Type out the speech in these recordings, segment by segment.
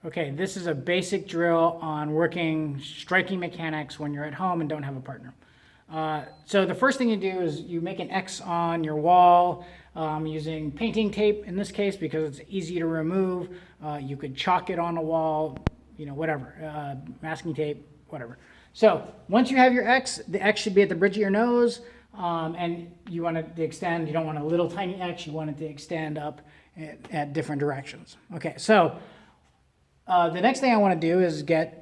Okay, this is a basic drill on working striking mechanics when you're at home and don't have a partner. So the first thing you do is you make an X on your wall using painting tape in this case because it's easy to remove. You could chalk it on a wall, you know, whatever, masking tape, whatever. So once you have your X, the X should be at the bridge of your nose, and you want it to extend. You don't want a little tiny X. You want it to extend up at different directions. Okay, so the next thing I want to do is get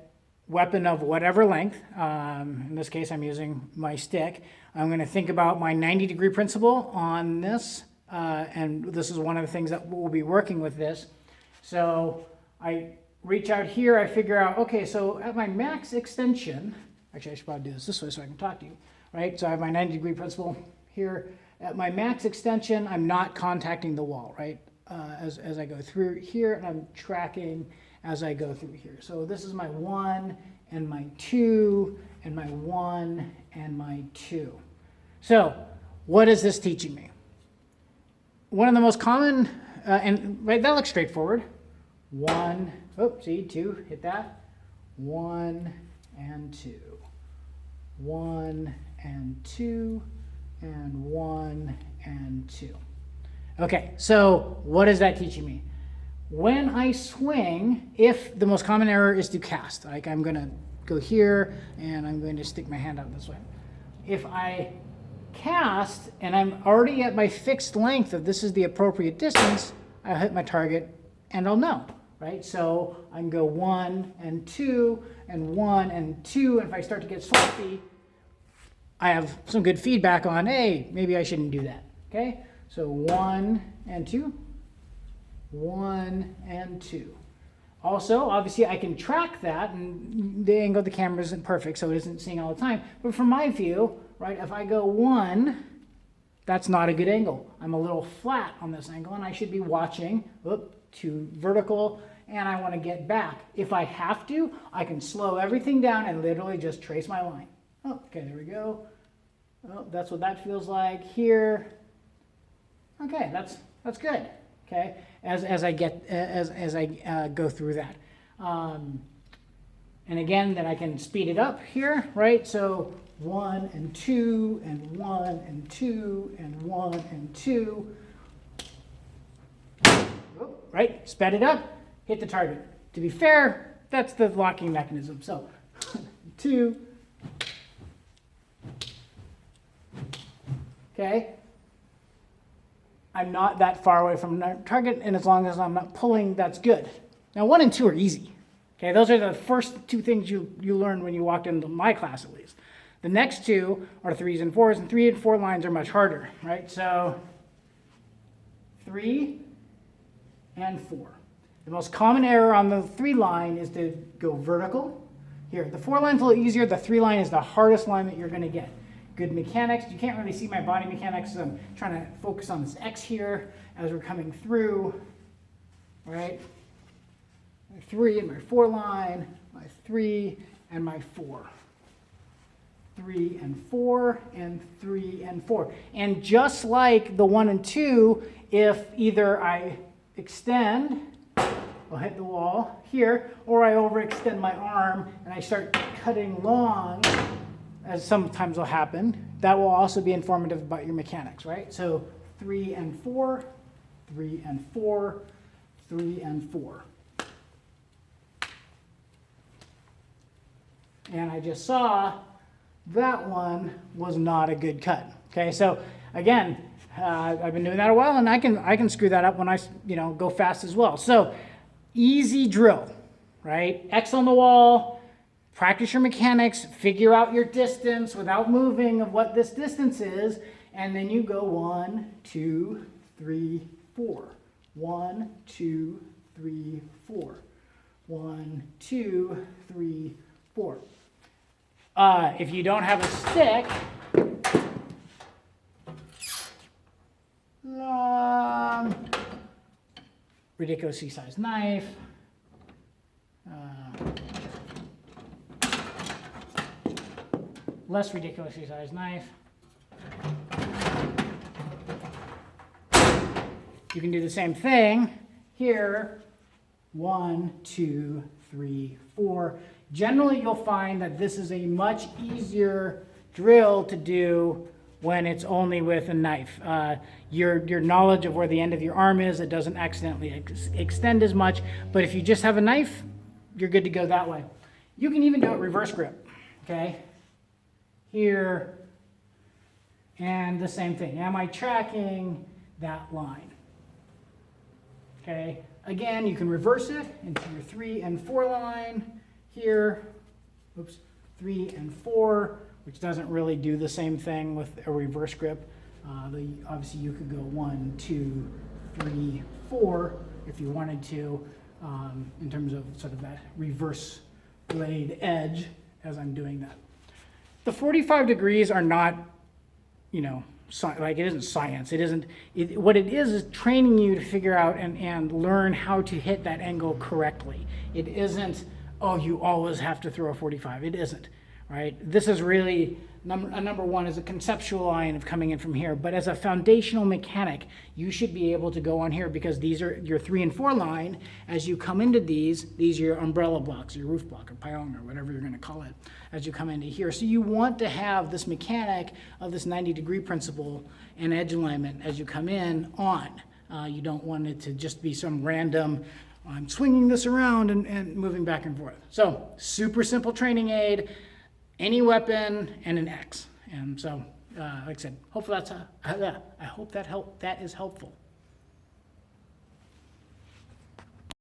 weapon of whatever length. In this case, I'm using my stick. I'm going to think about my 90-degree principle on this, and this is one of the things that we'll be working with this. So I reach out here, I figure out, okay, so at my max extension, actually I should probably do this way so I can talk to you, right? So I have my 90-degree principle here. At my max extension, I'm not contacting the wall, right? As I go through here, and I'm tracking as I go through here. So this is my 1 and my 2 and my 1 and my 2. So what is this teaching me? One of the most common, and right, that looks straightforward. 1, oh, see, 2, hit that. 1 and 2. 1 and 2 and 1 and 2. Okay, so what is that teaching me? When I swing, if the most common error is to cast, like I'm going to go here and I'm going to stick my hand out this way. If I cast and I'm already at my fixed length of this is the appropriate distance, I'll hit my target and I'll know, right? So I can go 1 and 2 and 1 and 2, and if I start to get sloppy, I have some good feedback on, hey, maybe I shouldn't do that, okay? So 1 and 2. 1 and 2. Also, obviously, I can track that, and the angle of the camera isn't perfect, so it isn't seeing all the time. But from my view, right, if I go 1, that's not a good angle. I'm a little flat on this angle, and I should be watching, to vertical, and I want to get back. If I have to, I can slow everything down and literally just trace my line. Oh, okay, there we go. Oh, that's what that feels like here. Okay, that's good. Okay, as I go through that, and again, then I can speed it up here, right? So 1 and 2 and 1 and 2 and 1 and 2. Oh, right, sped it up, hit the target. To be fair, that's the locking mechanism. So 2. Okay. I'm not that far away from the target, and as long as I'm not pulling, that's good. Now, 1 and 2 are easy. Okay, those are the first 2 things you learn when you walked into my class, at least. The next 2 are 3s and 4s, and 3 and 4 lines are much harder, right? So 3 and 4. The most common error on the 3 line is to go vertical. Here, the 4 line's a little easier. The 3 line is the hardest line that you're going to get. Good mechanics. You can't really see my body mechanics, so I'm trying to focus on this X here as we're coming through, right? My 3 and my 4 line, my 3 and my 4. 3 and 4 and 3 and 4. And just like the 1 and 2, if either I extend, I'll hit the wall here, or I overextend my arm and I start cutting long, as sometimes will happen, that will also be informative about your mechanics, right? So 3 and 4, 3 and 4, 3 and 4. And I just saw that one was not a good cut. Okay, so again, I've been doing that a while, and I can screw that up when I go fast as well. So easy drill, right? X on the wall. Practice your mechanics, figure out your distance without moving of what this distance is, and then you go 1, 2, 3, 4. 1, 2, 3, 4. 1, 2, 3, 4. If you don't have a stick, ridiculously sized knife. Less ridiculously sized knife. You can do the same thing here 1, 2, 3, 4. Generally, you'll find that this is a much easier drill to do when it's only with a knife. Your knowledge of where the end of your arm is, it doesn't accidentally extend as much, but if you just have a knife, you're good to go that way. You can even do it reverse grip, okay? Here, and the same thing. Am I tracking that line? Okay, again, you can reverse it into your 3 and 4 line here. Oops, 3 and 4, which doesn't really do the same thing with a reverse grip. Obviously, you could go 1, 2, 3, 4 if you wanted to, in terms of sort of that reverse blade edge as I'm doing that. The 45 degrees are not, you know, like it isn't science. It isn't. What it is training you to figure out and learn how to hit that angle correctly. It isn't, oh, you always have to throw a 45. It isn't, right? This is really, number one is a conceptual line of coming in from here. But as a foundational mechanic, you should be able to go on here because these are your 3 and 4 line. As you come into these are your umbrella blocks, your roof block, or pylon, or whatever you're going to call it, as you come into here. So you want to have this mechanic of this 90-degree principle and edge alignment as you come in on. You don't want it to just be some random, I'm swinging this around and moving back and forth. So super simple training aid, any weapon, and an X. And so, like I said, hopefully I hope that is helpful.